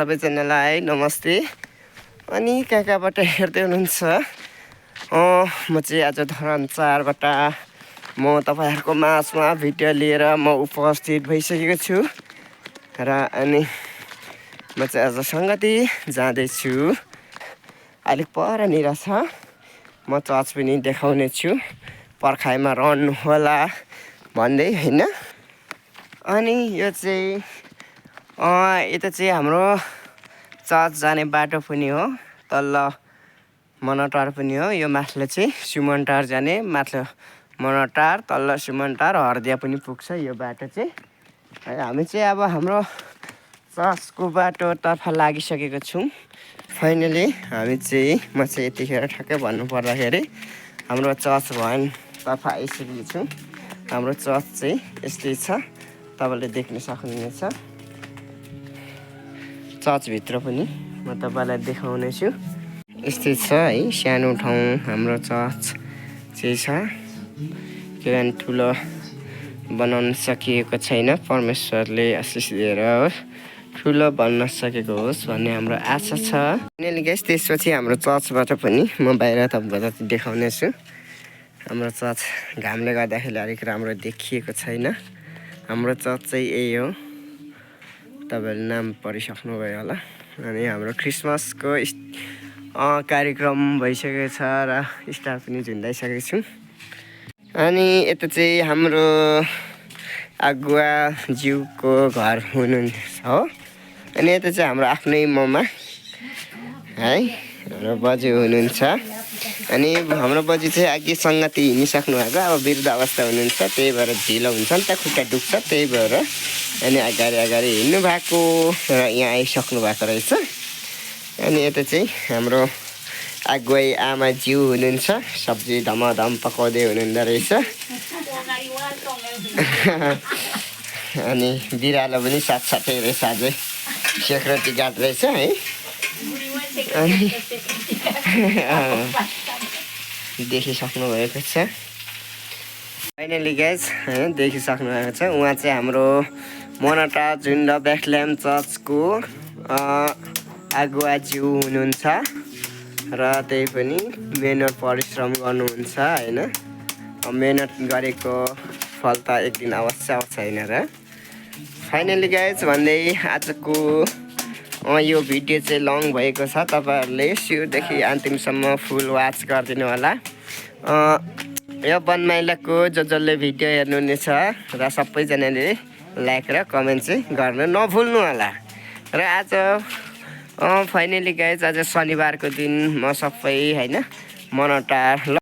सबैजनालाई नमस्ते। अनि कहाँबाट हेर्दै हुनुहुन्छ? म चाहिँ आज धरान 4बाट म तपाईँहरूको माझमा भिडियो लिएर म उपस्थित भइसकेको छु र अनि म चाहिँ आज सङ्गति जाँदैछु। अलिक परनिर छ, म चर्च पनि देखाउने छु, पर्खाइमा रहनु होला भन्दै होइन। अनि यो चाहिँ यता चाहिँ हाम्रो चर्च जाने बाटो पनि हो, तल्ल मनटार पनि हो। यो माथिल्लो चाहिँ सुमनटार जाने, माथिल्लो मनटार, तल्ल सुमनटार, हर्दिया पनि पुग्छ यो बाटो चाहिँ। हामी चाहिँ अब हाम्रो चर्चको बाटोतर्फ लागिसकेको छौँ। फाइनली हामी चाहिँ म चाहिँ यतिखेर ठ्याक्कै भन्नु पर्दाखेरि हाम्रो चर्च भवनतर्फ आइसकेको छौँ। हाम्रो चर्च चाहिँ यस्तै छ, तपाईँले देख्न सक्नुहुनेछ। चर्चभित्र पनि म तपाईँलाई देखाउने छु। यस्तै छ है, सानो ठाउँ हाम्रो चर्च चाहिँ छ। किनभने ठुलो बनाउन सकिएको छैन, परमेश्वरले आशिष दिएर ठुलो बन्न सकेको होस् भन्ने हाम्रो आशा छ। किनभने गाइस त्यसपछि हाम्रो चर्चबाट पनि म बाहिर तपाईँलाई देखाउने छु। हाम्रो चर्च घामले गर्दाखेरि अलिक राम्रो देखिएको छैन। हाम्रो चर्च चाहिँ यही हो, तपाईँहरूले नाम पढिसक्नुभयो होला। अनि हाम्रो क्रिसमसको कार्यक्रम भइसकेको छ र स्टार पनि झुन्डाइसकेको छु। अनि यता चाहिँ हाम्रो अगुवाज्यूको घर हुनुहुन्छ हो। अनि यता चाहिँ हाम्रो आफ्नै ममा है, हाम्रो बजू हुनुहुन्छ। अनि हाम्रो बजू चाहिँ अघि सङ्गति हिँडिसक्नु भएको, अब वृद्ध अवस्था हुनुहुन्छ, त्यही भएर ढिलो हुन्छ नि त, खुट्टा दुख्छ, त्यही भएर अनि अगाडि हिँड्नु भएको र यहाँ आइसक्नु भएको रहेछ। अनि यता चाहिँ हाम्रो अगुवाई आमाज्यू हुनुहुन्छ, सब्जी धमाधम पकाउँदै हुनुहुँदो रहेछ। अनि बिरालो पनि साथसाथै रहेछ, अझै सेक्युरिटी गार्ड रहेछ है। अनि देखिसक्नु भएको छ फाइनली गाइज, होइन देखिसक्नु भएको छ। उहाँ चाहिँ हाम्रो मोनाटा जुन्ड बेथलेहेम चर्चको अगुवाज्यू हुनुहुन्छ र त्यही पनि मेहनत परिश्रम गर्नुहुन्छ होइन। मेहनत गरेको फल त एक दिन अवश्य आउँछ होइन र। फाइनली गाइज भन्दै आजको यो भिडियो चाहिँ लङ भएको छ, तपाईँहरूले सुरुदेखि अन्तिमसम्म फुल वाच गरिदिनु होला। यो बनमाइलाको जसले भिडियो हेर्नुहुनेछ र सबैजनाले लाइक र कमेन्ट चाहिँ गर्न नभुल्नु होला। र आज फाइनली गाइज आज शनिबारको दिन म सबै होइन मनटार